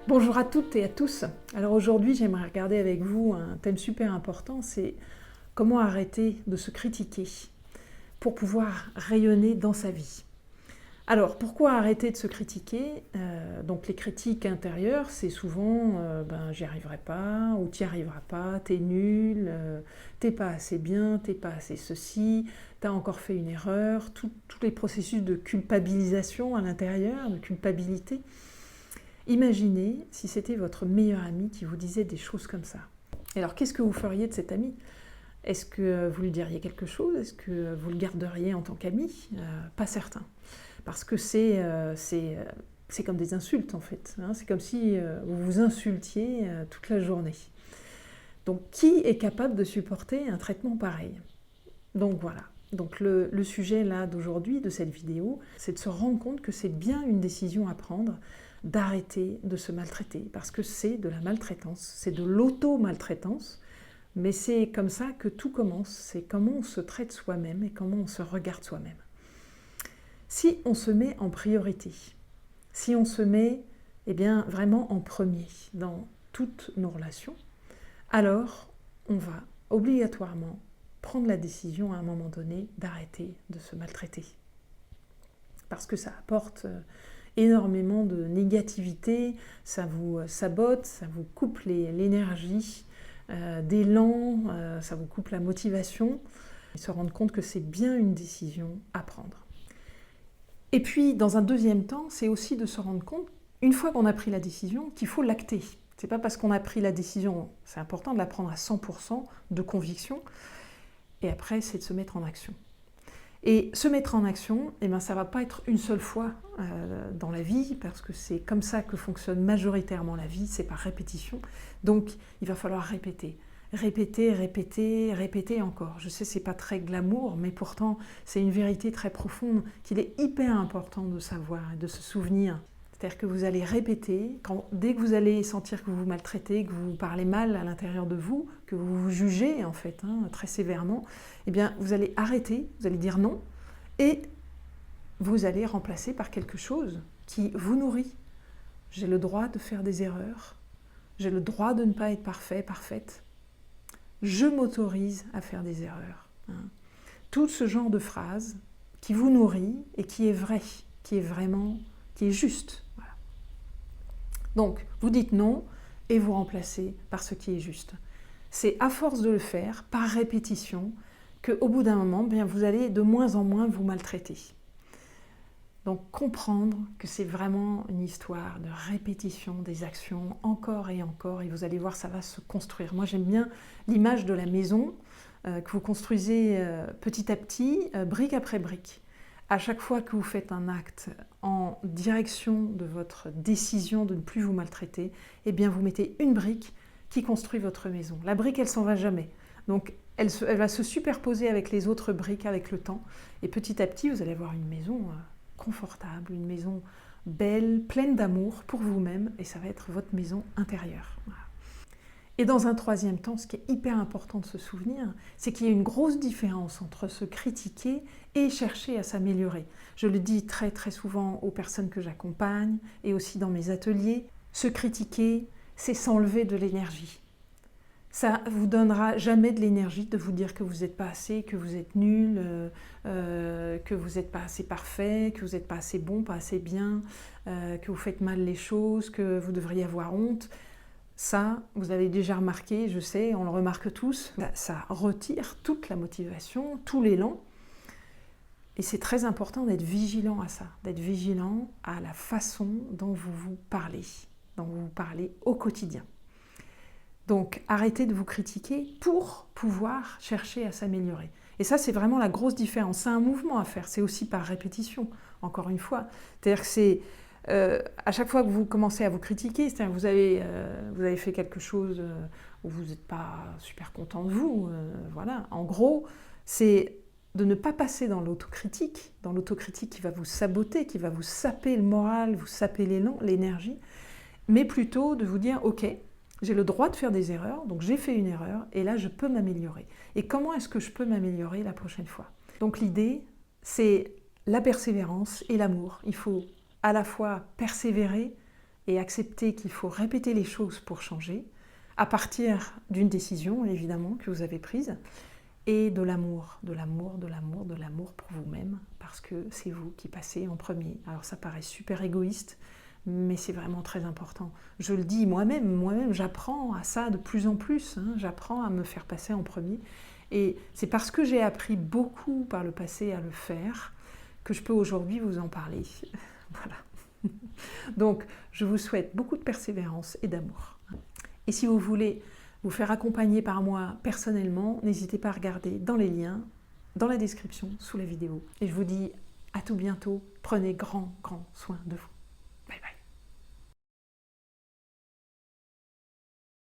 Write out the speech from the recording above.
Bonjour à toutes et à tous. Alors aujourd'hui, j'aimerais regarder avec vous un thème super important, c'est comment arrêter de se critiquer pour pouvoir rayonner dans sa vie. Alors, pourquoi arrêter de se critiquer? Donc les critiques intérieures, c'est souvent j'y arriverai pas, ou t'y arriveras pas, t'es nul, t'es pas assez bien, t'es pas assez ceci, t'as encore fait une erreur, tous les processus de culpabilisation à l'intérieur, de culpabilité. Imaginez si c'était votre meilleur ami qui vous disait des choses comme ça. Et alors, qu'est-ce que vous feriez de cet ami? Est-ce que vous lui diriez quelque chose? Est-ce que vous le garderiez en tant qu'ami? Pas certain. Parce que c'est comme des insultes, en fait. Hein. C'est comme si vous vous insultiez toute la journée. Donc, qui est capable de supporter un traitement pareil? Donc, voilà. Donc, le sujet là d'aujourd'hui, de cette vidéo, c'est de se rendre compte que c'est bien une décision à prendre d'arrêter de se maltraiter. Parce que c'est de la maltraitance, c'est de l'auto-maltraitance. Mais c'est comme ça que tout commence, c'est comment on se traite soi-même et comment on se regarde soi-même. Si on se met en priorité, si on se met vraiment en premier dans toutes nos relations, alors on va obligatoirement prendre la décision à un moment donné d'arrêter de se maltraiter. Parce que ça apporte énormément de négativité, ça vous sabote, ça vous coupe l'énergie, d'élan, ça vous coupe la motivation, et se rendre compte que c'est bien une décision à prendre. Et puis, dans un deuxième temps, c'est aussi de se rendre compte, une fois qu'on a pris la décision, qu'il faut l'acter. C'est pas parce qu'on a pris la décision, c'est important de la prendre à 100% de conviction, et après, c'est de se mettre en action. Et se mettre en action, ça ne va pas être une seule fois dans la vie, parce que c'est comme ça que fonctionne majoritairement la vie, c'est par répétition. Donc, il va falloir répéter. Répéter, répéter, répéter encore. Je sais, c'est pas très glamour, mais pourtant, c'est une vérité très profonde qu'il est hyper important de savoir et de se souvenir. C'est-à-dire que vous allez répéter, dès que vous allez sentir que vous vous maltraitez, que vous parlez mal à l'intérieur de vous, que vous vous jugez en fait, très sévèrement, vous allez arrêter, vous allez dire non, et vous allez remplacer par quelque chose qui vous nourrit. J'ai le droit de faire des erreurs, j'ai le droit de ne pas être parfait, parfaite, je m'autorise à faire des erreurs. Tout ce genre de phrase qui vous nourrit et qui est vrai, qui est vraiment, qui est juste. Voilà. Donc, vous dites non et vous remplacez par ce qui est juste. C'est à force de le faire, par répétition, qu'au bout d'un moment, vous allez de moins en moins vous maltraiter. Donc, comprendre que c'est vraiment une histoire de répétition des actions, encore et encore, et vous allez voir, ça va se construire. Moi, j'aime bien l'image de la maison que vous construisez petit à petit, brique après brique. À chaque fois que vous faites un acte en direction de votre décision de ne plus vous maltraiter, vous mettez une brique qui construit votre maison. La brique, elle s'en va jamais. Donc, elle va se superposer avec les autres briques avec le temps. Et petit à petit, vous allez avoir une maison confortable, une maison belle, pleine d'amour pour vous-même. Et ça va être votre maison intérieure. Voilà. Et dans un troisième temps, ce qui est hyper important de se souvenir, c'est qu'il y a une grosse différence entre se critiquer et chercher à s'améliorer. Je le dis très très souvent aux personnes que j'accompagne et aussi dans mes ateliers, se critiquer, c'est s'enlever de l'énergie. Ça ne vous donnera jamais de l'énergie de vous dire que vous n'êtes pas assez, que vous êtes nul, que vous n'êtes pas assez parfait, que vous n'êtes pas assez bon, pas assez bien, que vous faites mal les choses, que vous devriez avoir honte. Ça, vous avez déjà remarqué, je sais, on le remarque tous, ça retire toute la motivation, tout l'élan. Et c'est très important d'être vigilant à ça, d'être vigilant à la façon dont vous vous parlez au quotidien. Donc, arrêtez de vous critiquer pour pouvoir chercher à s'améliorer. Et ça, c'est vraiment la grosse différence. C'est un mouvement à faire, c'est aussi par répétition, encore une fois. C'est-à-dire que c'est... à chaque fois que vous commencez à vous critiquer, c'est-à-dire que vous avez fait quelque chose où vous n'êtes pas super content de vous, voilà. En gros, c'est de ne pas passer dans l'autocritique qui va vous saboter, qui va vous saper le moral, vous saper l'élan, l'énergie, mais plutôt de vous dire, ok, j'ai le droit de faire des erreurs, donc j'ai fait une erreur, et là je peux m'améliorer. Et comment est-ce que je peux m'améliorer la prochaine fois? Donc l'idée, c'est la persévérance et l'amour. Il faut à la fois persévérer, et accepter qu'il faut répéter les choses pour changer, à partir d'une décision, évidemment, que vous avez prise, et de l'amour, de l'amour, de l'amour, de l'amour pour vous-même, parce que c'est vous qui passez en premier. Alors ça paraît super égoïste, mais c'est vraiment très important. Je le dis moi-même, j'apprends à ça de plus en plus, hein, j'apprends à me faire passer en premier. Et c'est parce que j'ai appris beaucoup par le passé à le faire que je peux aujourd'hui vous en parler. Voilà. Donc, je vous souhaite beaucoup de persévérance et d'amour. Et si vous voulez vous faire accompagner par moi personnellement, n'hésitez pas à regarder dans les liens, dans la description, sous la vidéo. Et je vous dis à tout bientôt. Prenez grand soin de vous.